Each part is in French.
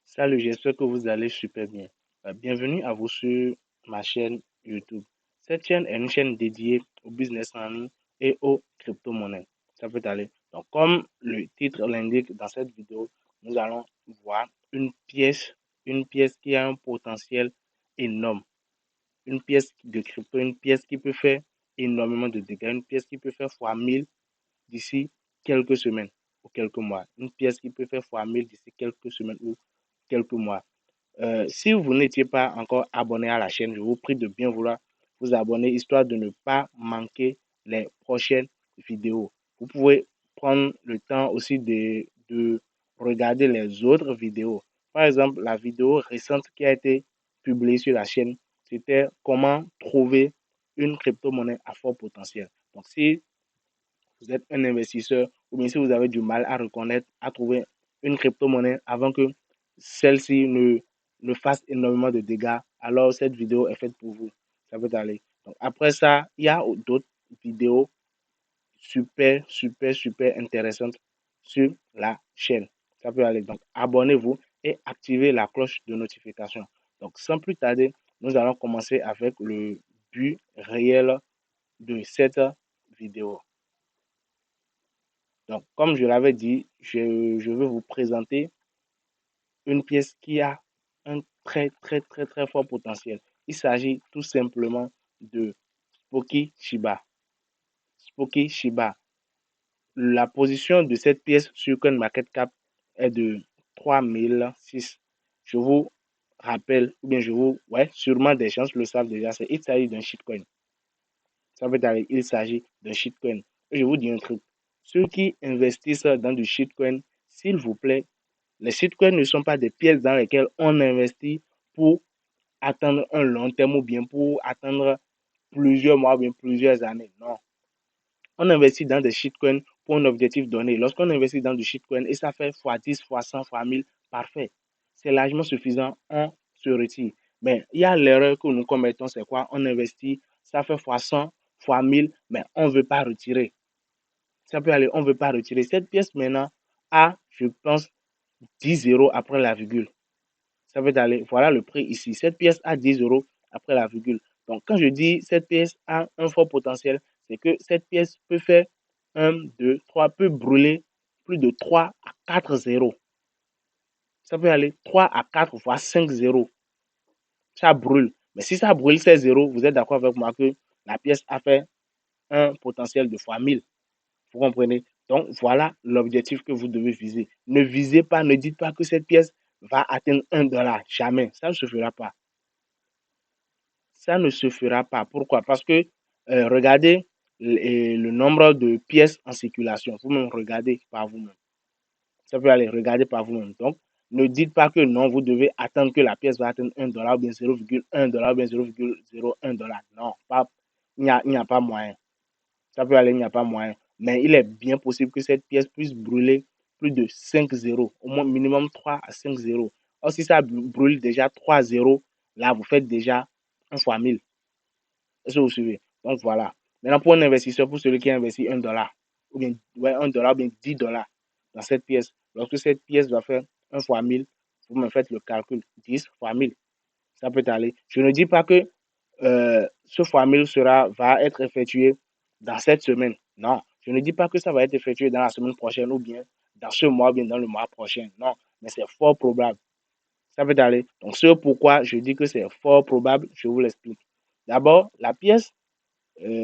Salut, j'espère que vous allez super bien. Bienvenue à vous sur ma chaîne YouTube. Cette chaîne est une chaîne dédiée au business en ligne et aux crypto-monnaies. Ça peut aller. Donc, comme le titre l'indique dans cette vidéo, nous allons voir une pièce qui a un potentiel énorme. Une pièce de crypto, une pièce qui peut faire énormément de dégâts, une pièce qui peut faire fois 1000 d'ici quelques semaines ou quelques mois. Une pièce qui peut faire fois 1000 d'ici quelques semaines ou quelques mois. Si vous n'étiez pas encore abonné à la chaîne, je vous prie de bien vouloir vous abonner histoire de ne pas manquer les prochaines vidéos. Vous pouvez prendre le temps aussi de regarder les autres vidéos. Par exemple, la vidéo récente qui a été publiée sur la chaîne, c'était comment trouver une crypto-monnaie à fort potentiel. Donc, si vous êtes un investisseur ou bien si vous avez du mal à reconnaître, à trouver une crypto-monnaie avant que celle-ci ne fasse énormément de dégâts, alors cette vidéo est faite pour vous. Ça peut aller. Donc, après ça, il y a d'autres vidéos super intéressantes sur la chaîne. Ça peut aller. Donc, abonnez-vous et activez la cloche de notification. Donc, sans plus tarder, nous allons commencer avec le but réel de cette vidéo. Donc, comme je l'avais dit, je vais vous présenter une pièce qui a un très fort potentiel. Il s'agit tout simplement de Spooky Shiba. Spooky Shiba. La position de cette pièce sur CoinMarketCap est de 3006. Je vous rappelle, ou bien ouais, sûrement des gens le savent déjà, il s'agit d'un shitcoin. Ça veut dire qu'il s'agit d'un shitcoin. Et je vous dis un truc. Ceux qui investissent dans du shitcoin, s'il vous plaît, les shitcoins ne sont pas des pièces dans lesquelles on investit pour attendre un long terme ou bien pour attendre plusieurs mois ou bien plusieurs années. Non. On investit dans des shitcoins pour un objectif donné. Lorsqu'on investit dans du shitcoin et ça fait x10, x100, x1000, parfait. C'est largement suffisant, on se retire. Mais il y a l'erreur que nous commettons, c'est quoi? On investit, ça fait x100, x1000, mais on ne veut pas retirer. Ça peut aller, on ne veut pas retirer. Cette pièce maintenant a, je pense, 10 euros après la virgule. Ça veut aller, voilà le prix ici. Cette pièce a 10 euros après la virgule. Donc, quand je dis cette pièce a un fort potentiel, c'est que cette pièce peut faire 1, 2, 3, peut brûler plus de 3 à 4 zéros. Ça peut aller 3 à 4 voire 5 zéros. Ça brûle. Mais si ça brûle ces zéros, vous êtes d'accord avec moi que la pièce a fait un potentiel de fois 1000. Vous comprenez? Donc, voilà l'objectif que vous devez viser. Ne visez pas, ne dites pas que cette pièce va atteindre 1 dollar. Jamais. Ça ne se fera pas. Ça ne se fera pas. Pourquoi? Parce que regardez le nombre de pièces en circulation. Vous-même regardez par vous-même. Ça peut aller regarder par vous-même. Donc, ne dites pas que non, vous devez attendre que la pièce va atteindre 1 dollar ou bien 0,1 dollar ou bien 0,01 dollar. Non, pas, il n'y a pas moyen. Ça peut aller, il n'y a pas moyen. Mais il est bien possible que cette pièce puisse brûler plus de 5 zéros, au moins minimum 3 à 5 zéros. Or, si ça brûle déjà 3 zéros, là, vous faites déjà 1 fois 1000. Est-ce que vous suivez? Donc, voilà. Maintenant, pour un investisseur, pour celui qui investit 1 dollar, ou bien ouais, 1 dollar, ou bien 10 dollars dans cette pièce, lorsque cette pièce va faire 1 fois 1000, vous me faites le calcul, 10 fois 1000, ça peut aller. Je ne dis pas que ce fois 1000 va être effectué dans cette semaine. Non, je ne dis pas que ça va être effectué dans la semaine prochaine ou bien dans ce mois ou bien dans le mois prochain. Non, mais c'est fort probable. Ça peut aller. Donc, ce pourquoi je dis que c'est fort probable, je vous l'explique. D'abord, la pièce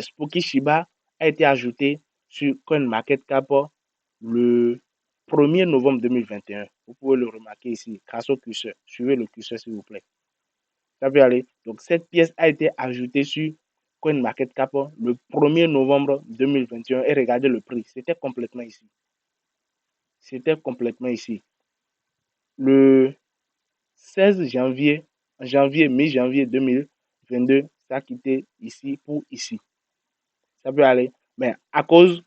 Spooky Shiba a été ajoutée sur CoinMarketCap le 1er novembre 2021. Vous pouvez le remarquer ici grâce au curseur. Suivez le curseur s'il vous plaît. Ça peut aller. Donc, cette pièce a été ajoutée sur CoinMarketCap le 1er novembre 2021 et regardez le prix. C'était complètement ici. C'était complètement ici. Le 16 janvier, mi-janvier 2022, ça a quitté ici pour ici. Ça peut aller. Mais à cause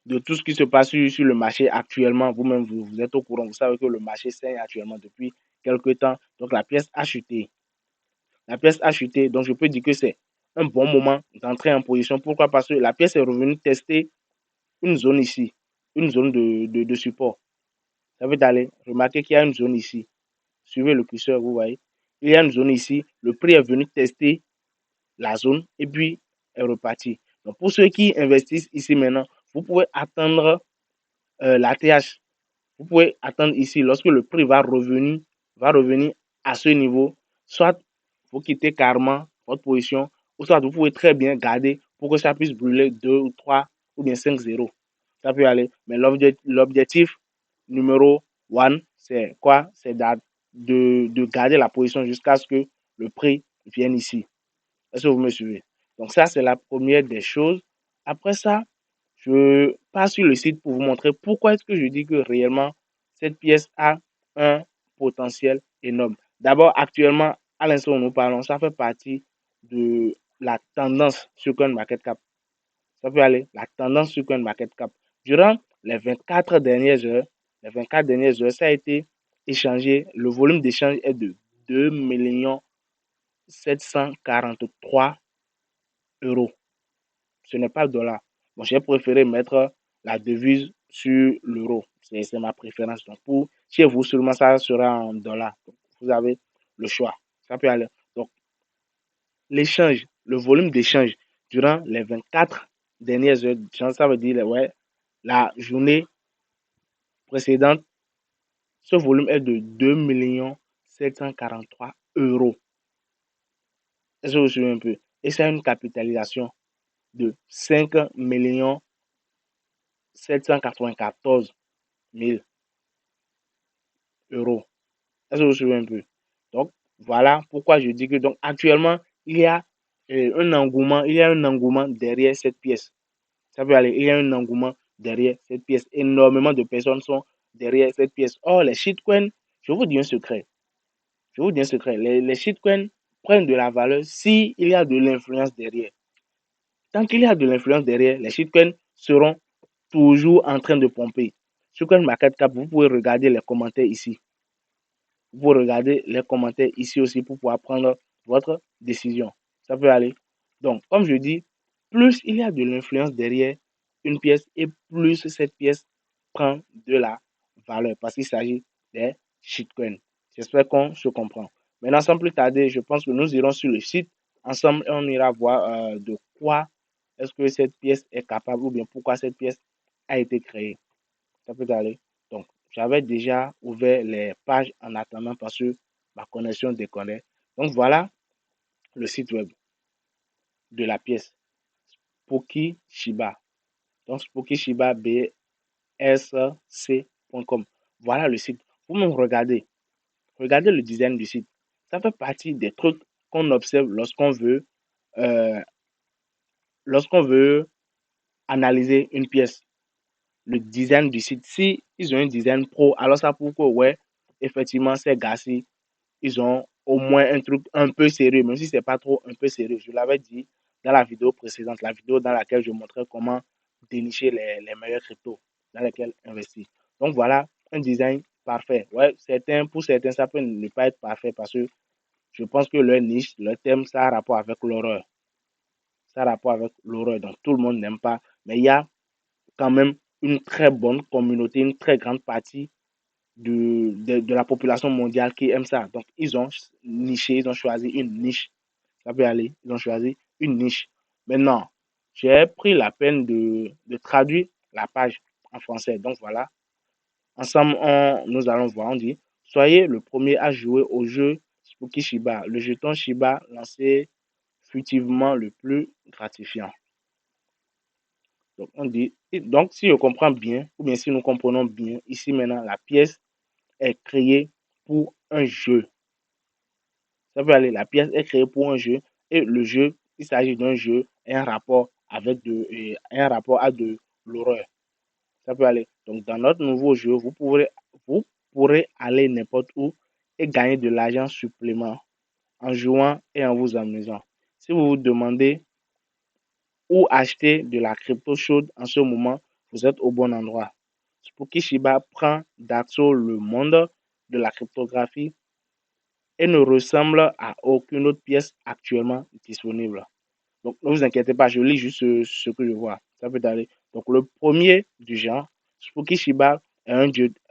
de tout ce qui se passe sur le marché actuellement, vous-même, vous êtes au courant, vous savez que le marché saigne actuellement depuis quelques temps. Donc, la pièce a chuté. La pièce a chuté, donc je peux dire que c'est un bon moment d'entrer en position. Pourquoi? Parce que la pièce est revenue tester une zone ici, une zone de support. Ça veut aller. Remarquez qu'il y a une zone ici. suivez le curseur, vous voyez. Il y a une zone ici. Le prix est venu tester la zone et puis est reparti. Donc, pour ceux qui investissent ici maintenant, vous pouvez attendre l'ATH. Vous pouvez attendre ici lorsque le prix va revenir à ce niveau. Soit vous quittez carrément votre position, ou soit vous pouvez très bien garder pour que ça puisse brûler 2 ou 3 ou bien 5 zéros. Ça peut aller. Mais l'objectif numéro 1, c'est quoi? C'est de garder la position jusqu'à ce que le prix vienne ici. Est-ce que vous me suivez? Donc ça, c'est la première des choses. Après ça, je passe sur le site pour vous montrer pourquoi est-ce que je dis que réellement, cette pièce a un potentiel énorme. D'abord, actuellement, à l'instant où nous parlons, ça fait partie de la tendance sur CoinMarketCap. Ça peut aller, la tendance sur CoinMarketCap. Durant les 24 dernières heures, ça a été échangé. Le volume d'échange est de 2 743 euros. Ce n'est pas le dollar. Bon, j'ai préféré mettre la devise sur l'euro. C'est ma préférence. Donc, pour chez vous, seulement ça sera en dollars. Donc, vous avez le choix. Ça peut aller. Donc, l'échange, le volume d'échange durant les 24 dernières heures, ça veut dire, ouais, la journée précédente, ce volume est de 2 743 euros. Est-ce que vous suivez un peu? Et c'est une capitalisation de 5 794 000 euros. Est-ce que vous suivez un peu? Donc, voilà pourquoi je dis que donc actuellement, il y a un engouement derrière cette pièce. Ça peut aller, il y a un engouement derrière cette pièce. Énormément de personnes sont derrière cette pièce. Or, les shitcoins, je vous dis un secret. Je vous dis un secret. Les shitcoins prennent de la valeur s'il y a de l'influence derrière. Tant qu'il y a de l'influence derrière, les shitcoins seront toujours en train de pomper. Sur CoinMarketCap, vous pouvez regarder les commentaires ici. Vous regardez les commentaires ici aussi pour pouvoir prendre votre décision. Ça peut aller. Donc, comme je dis, plus il y a de l'influence derrière une pièce et plus cette pièce prend de la valeur parce qu'il s'agit des shitcoins. J'espère qu'on se comprend. Maintenant, sans plus tarder, je pense que nous irons sur le site ensemble et on ira voir de quoi est-ce que cette pièce est capable ou bien pourquoi cette pièce a été créée. Ça peut aller. Donc, j'avais déjà ouvert les pages en attendant parce que ma connexion déconne. Donc, voilà le site web de la pièce. Spooky Shiba. Donc, Spooky Shiba BSC.com. Voilà le site. Vous me regardez. Regardez le design du site. Ça fait partie des trucs qu'on observe euh, lorsqu'on veut analyser une pièce. Le design du site. Si ils ont un design pro, alors ça prouve que, ouais, effectivement, ces gars-ci, ils ont au moins un truc un peu sérieux, même si c'est pas trop un peu sérieux. Je l'avais dit dans la vidéo précédente, la vidéo dans laquelle je montrais comment dénicher les meilleurs cryptos dans lesquels investir. Donc voilà, un design parfait. Ouais, pour certains, ça peut ne pas être parfait parce que je pense que leur niche, leur thème, ça a rapport avec l'horreur. Ça a rapport avec l'horreur. Donc tout le monde n'aime pas. Mais il y a quand même une très bonne communauté, une très grande partie de la population mondiale qui aime ça. Donc, ils ont niché, ils ont choisi une niche. Ça peut aller, ils ont choisi une niche. Maintenant, j'ai pris la peine de traduire la page en français. Donc, voilà. Ensemble, nous allons voir. On dit, soyez le premier à jouer au jeu Spooky Shiba, le jeton Shiba lancé furtivement le plus gratifiant. Donc, on dit, donc, si je comprends bien, ou bien si nous comprenons bien, ici maintenant, la pièce est créée pour un jeu. Ça peut aller, la pièce est créée pour un jeu et le jeu, il s'agit d'un jeu et un rapport un rapport à de l'horreur. Ça peut aller. Donc, dans notre nouveau jeu, vous pourrez aller n'importe où et gagner de l'argent supplément en jouant et en vous amusant. Si vous vous demandez où acheter de la crypto chaude en ce moment, vous êtes au bon endroit. Spooky Shiba prend d'assaut le monde de la cryptographie et ne ressemble à aucune autre pièce actuellement disponible. Donc, ne vous inquiétez pas, je lis juste ce que je vois. Ça peut aller. Donc, le premier du genre, Spooky Shiba est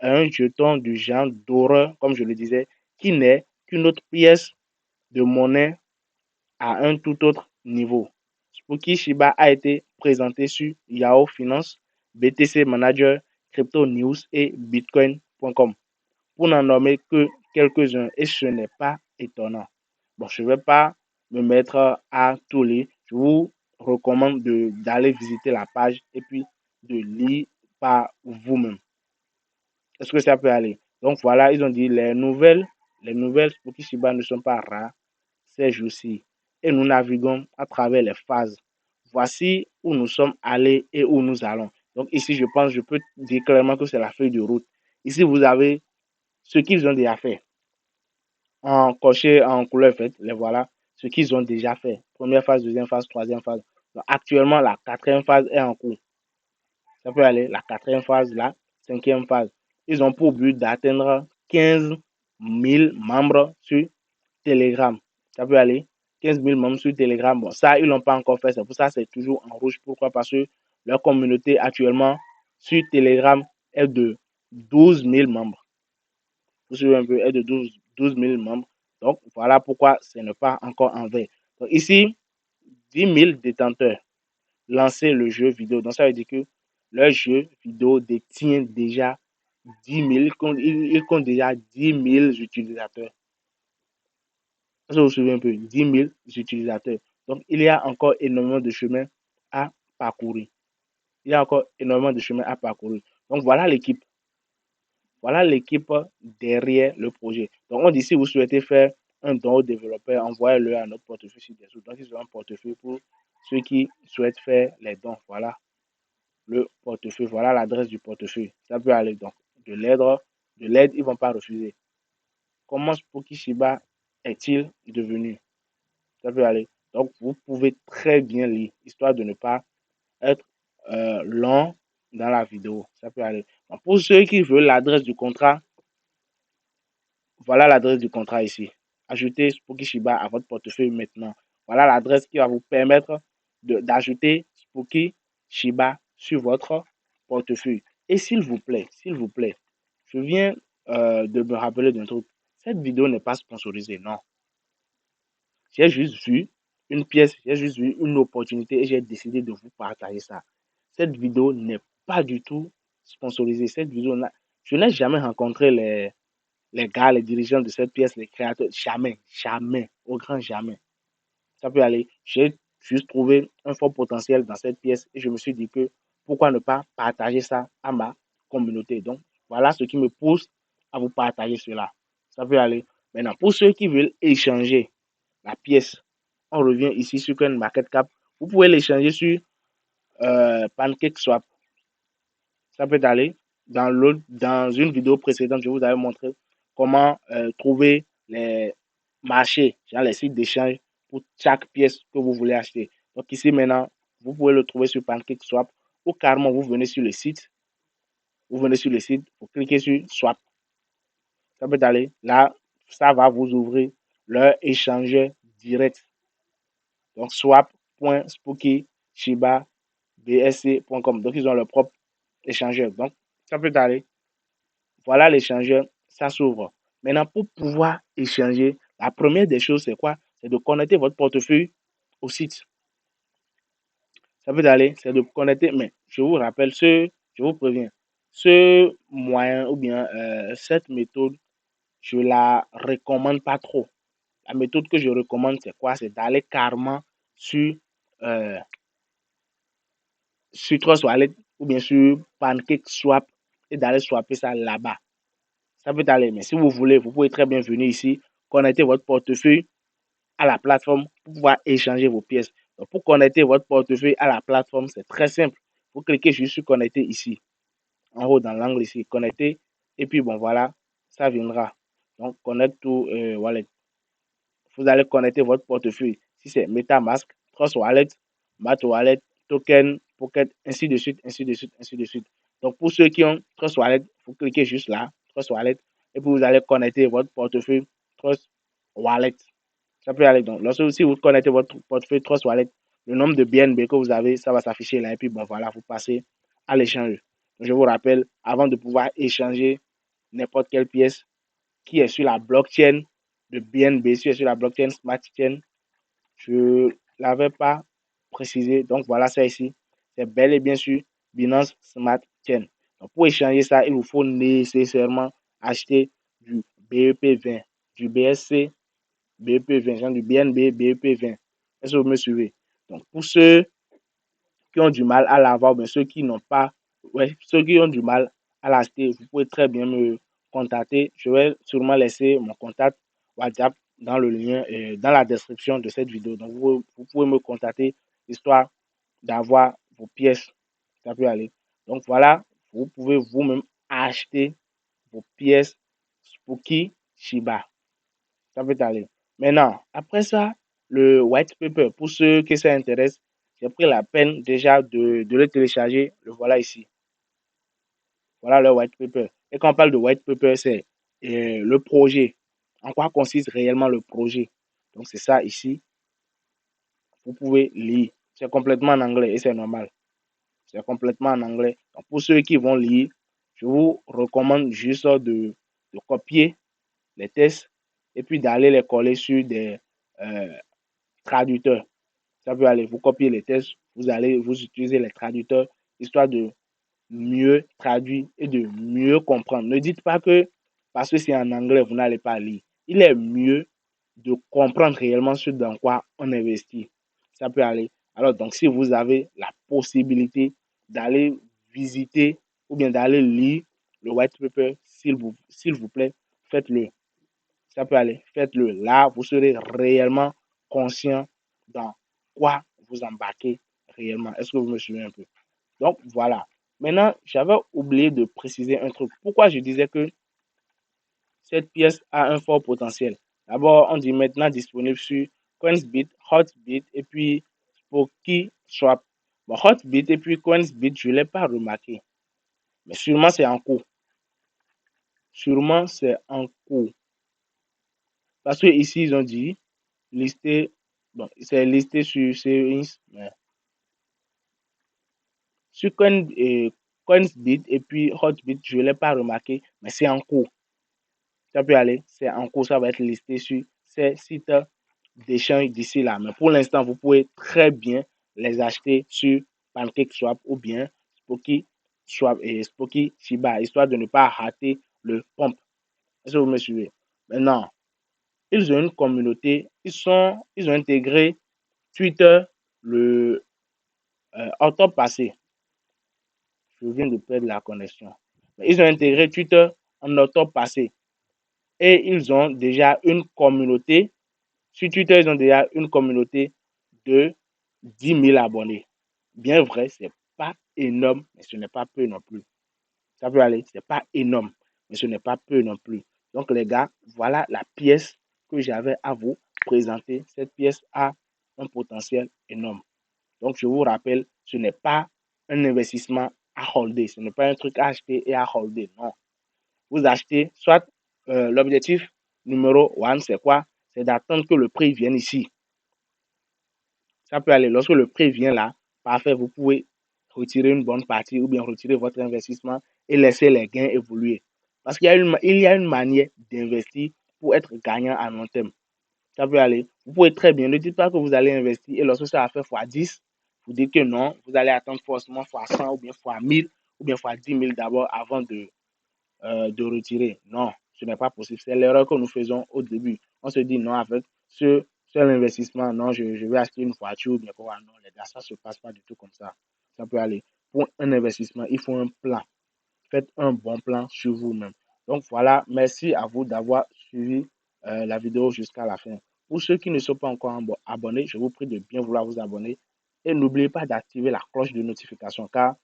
un jeton du genre d'horreur, comme je le disais, qui n'est qu'une autre pièce de monnaie à un tout autre niveau. Spooky Shiba a été présenté sur Yahoo Finance, BTC Manager, Crypto News et Bitcoin.com pour n'en nommer que quelques-uns et ce n'est pas étonnant. Bon, je ne vais pas me mettre à tous les. Je vous recommande d'aller visiter la page et puis de lire par vous-même. Est-ce que ça peut aller? Donc voilà, ils ont dit les nouvelles Spooky Shiba ne sont pas rares ces jours-ci et nous naviguons à travers les phases. Voici où nous sommes allés et où nous allons. Donc ici, je pense, je peux dire clairement que c'est la feuille de route. Ici, vous avez ce qu'ils ont déjà fait. En coché en couleur faite, les voilà, ce qu'ils ont déjà fait. Première phase, deuxième phase, troisième phase. Donc, actuellement, la quatrième phase est en cours. Ça peut aller, la quatrième phase, la cinquième phase. Ils ont pour but d'atteindre 15 000 membres sur Telegram. Ça peut aller, 15 000 membres sur Telegram. Bon, ça, ils ne l'ont pas encore fait. C'est pour ça que c'est toujours en rouge. Pourquoi? Parce que leur communauté actuellement sur Telegram est de 12 000 membres. Vous suivez un peu, est de 12 000 membres. Donc, voilà pourquoi ce n'est pas encore en veille. Donc, ici, 10 000 détenteurs lancer le jeu vidéo. Donc, ça veut dire que le jeu vidéo détient déjà 10 000, il compte déjà 10 000 utilisateurs. Ça vous souvenez un peu, 10 000 utilisateurs. Donc, il y a encore énormément de chemin à parcourir. Il y a encore énormément de chemin à parcourir. Donc, voilà l'équipe. Voilà l'équipe derrière le projet. Donc, on dit si vous souhaitez faire un don aux développeurs, envoyez-le à notre portefeuille ci-dessous. Donc, ils ont un portefeuille pour ceux qui souhaitent faire les dons. Voilà le portefeuille. Voilà l'adresse du portefeuille. Ça peut aller. Donc, de l'aide, ils ne vont pas refuser. Comment Spooky Shiba est-il devenu? Ça peut aller. Donc, vous pouvez très bien lire, histoire de ne pas être long dans la vidéo. Ça peut aller. Donc, pour ceux qui veulent l'adresse du contrat, voilà l'adresse du contrat ici. Ajoutez Spooky Shiba à votre portefeuille maintenant. Voilà l'adresse qui va vous permettre d'ajouter Spooky Shiba sur votre portefeuille. Et s'il vous plaît, je viens de me rappeler d'un truc. Cette vidéo n'est pas sponsorisée, non. J'ai juste vu une pièce, j'ai juste vu une opportunité et j'ai décidé de vous partager ça. Cette vidéo n'est pas du tout sponsorisée. Cette vidéo, je n'ai jamais rencontré les gars, les dirigeants de cette pièce, les créateurs. Jamais, jamais, au grand jamais. Ça peut aller. J'ai juste trouvé un fort potentiel dans cette pièce et je me suis dit que pourquoi ne pas partager ça à ma communauté. Donc, voilà ce qui me pousse à vous partager cela. Ça peut aller. Maintenant, pour ceux qui veulent échanger la pièce, on revient ici sur CoinMarketCap. Vous pouvez l'échanger sur PancakeSwap. Ça peut aller. Dans une vidéo précédente, je vous avais montré comment trouver les marchés, genre les sites d'échange pour chaque pièce que vous voulez acheter. Donc ici maintenant, vous pouvez le trouver sur PancakeSwap ou carrément vous venez sur le site. Vous cliquez sur Swap. Ça peut aller. Là, ça va vous ouvrir leur échangeur direct. Donc swap.spookyshiba.bsc.com. Donc ils ont leur propre échangeur. Donc ça peut aller. Voilà l'échangeur, ça s'ouvre. Maintenant, pour pouvoir échanger, la première des choses, c'est quoi? C'est de connecter votre portefeuille au site. Ça peut aller, c'est de connecter, mais je vous rappelle, je vous préviens, ce moyen ou bien cette méthode, je la recommande pas trop. La méthode que je recommande, c'est quoi? C'est d'aller carrément sur, euh, sur Trust Wallet ou bien sur PancakeSwap et d'aller swapper ça là-bas. Ça peut aller, mais si vous voulez, vous pouvez très bien venir ici, connecter votre portefeuille à la plateforme pour pouvoir échanger vos pièces. Donc, pour connecter votre portefeuille à la plateforme, c'est très simple. Vous cliquez juste sur connecter ici, en haut dans l'angle ici, connecter, et puis bon voilà, ça viendra. Donc, connect to wallet. Vous allez connecter votre portefeuille. Si c'est MetaMask, Trust Wallet, Mat Wallet, Token, Pocket, ainsi de suite, ainsi de suite, ainsi de suite. Donc, pour ceux qui ont Trust Wallet, vous cliquez juste là, Trust Wallet, et puis vous allez connecter votre portefeuille Trust Wallet. Ça peut aller. Donc, lorsque si vous connectez votre portefeuille Trust Wallet, le nombre de BNB que vous avez, ça va s'afficher là. Et puis, bon, voilà, vous passez à l'échange. Je vous rappelle, avant de pouvoir échanger n'importe quelle pièce, qui est sur la blockchain de BNB, qui est sur la blockchain Smart Chain. Je ne l'avais pas précisé. Donc voilà ça ici. C'est bel et bien sûr Binance Smart Chain. Donc pour échanger ça, il vous faut nécessairement acheter du BEP20, du BSC, BEP20, genre du BNB, BEP20. Est-ce que vous me suivez? Donc pour ceux qui ont du mal à l'avoir, mais ceux qui n'ont pas, ouais, ceux qui ont du mal à l'acheter, vous pouvez très bien me contacter. Je vais sûrement laisser mon contact WhatsApp dans le lien, dans la description de cette vidéo. Donc, vous pouvez me contacter histoire d'avoir vos pièces. Ça peut aller. Donc, voilà, vous pouvez vous-même acheter vos pièces Spooky Shiba. Ça peut aller. Maintenant, après ça, le white paper, pour ceux qui ça intéresse, j'ai pris la peine déjà de le télécharger. Le voilà ici. Voilà le white paper. Et quand on parle de white paper, c'est le projet. En quoi consiste réellement le projet? Donc, c'est ça ici. Vous pouvez lire. C'est complètement en anglais et c'est normal. C'est complètement en anglais. Donc, pour ceux qui vont lire, je vous recommande juste de copier les tests et puis d'aller les coller sur des traducteurs. Ça peut aller. Vous copier les tests, vous allez vous utiliser les traducteurs histoire de mieux traduire et de mieux comprendre. Ne dites pas que parce que c'est en anglais, vous n'allez pas lire. Il est mieux de comprendre réellement ce dans quoi on investit. Ça peut aller. Alors, donc, si vous avez la possibilité d'aller visiter ou bien d'aller lire le white paper, s'il vous plaît, faites-le. Ça peut aller. Faites-le. Là, vous serez réellement conscient dans quoi vous embarquez réellement. Est-ce que vous me suivez un peu? Donc, voilà. Maintenant, j'avais oublié de préciser un truc. Pourquoi je disais que cette pièce a un fort potentiel? D'abord, on dit maintenant disponible sur Coinsbit, Hotbit et puis Spooky Swap. Bon, Hotbit et puis Coinsbit, je ne l'ai pas remarqué. Mais sûrement, c'est en cours. Sûrement, c'est en cours. Parce que ici, ils ont dit listé. Bon, c'est listé sur Series. Sur Coinsbit et puis Hotbit, je ne l'ai pas remarqué, mais c'est en cours. Ça peut aller, c'est en cours, ça va être listé sur ces sites d'échange d'ici là. Mais pour l'instant, vous pouvez très bien les acheter sur PancakeSwap ou bien Spooky Swap et Spooky Shiba, histoire de ne pas rater le pump. Est-ce que vous me suivez? Maintenant, ils ont une communauté, ils ont intégré Twitter le octobre passé. Je viens de perdre la connexion. Mais ils ont intégré Twitter en octobre passé. Et ils ont déjà une communauté. Sur Twitter, ils ont déjà une communauté de 10 000 abonnés. Bien vrai, ce n'est pas énorme, mais ce n'est pas peu non plus. Ça peut aller, ce n'est pas énorme, mais ce n'est pas peu non plus. Donc, les gars, voilà la pièce que j'avais à vous présenter. Cette pièce a un potentiel énorme. Donc, je vous rappelle, ce n'est pas un investissement à holder. Ce n'est pas un truc à acheter et à holder. Non. Vous achetez, soit l'objectif numéro 1, c'est quoi? C'est d'attendre que le prix vienne ici. Ça peut aller. Lorsque le prix vient là, parfait, vous pouvez retirer une bonne partie ou bien retirer votre investissement et laisser les gains évoluer. Parce qu'il y a une manière d'investir pour être gagnant à long terme. Ça peut aller. Vous pouvez très bien. Ne dites pas que vous allez investir et lorsque ça a fait x10, vous dites que non, vous allez attendre forcément x100 ou bien x1000 ou bien x10 000 d'abord avant de retirer. Non, ce n'est pas possible. C'est l'erreur que nous faisons au début. On se dit non, avec ce seul investissement, non, je vais acheter une voiture ou bien quoi. Non, les gars, ça ne se passe pas du tout comme ça. Ça peut aller. Pour un investissement, il faut un plan. Faites un bon plan sur vous-même. Donc voilà, merci à vous d'avoir suivi la vidéo jusqu'à la fin. Pour ceux qui ne sont pas encore abonnés, je vous prie de bien vouloir vous abonner. Et n'oubliez pas d'activer la cloche de notification car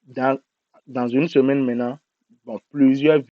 dans une semaine maintenant, bon, plusieurs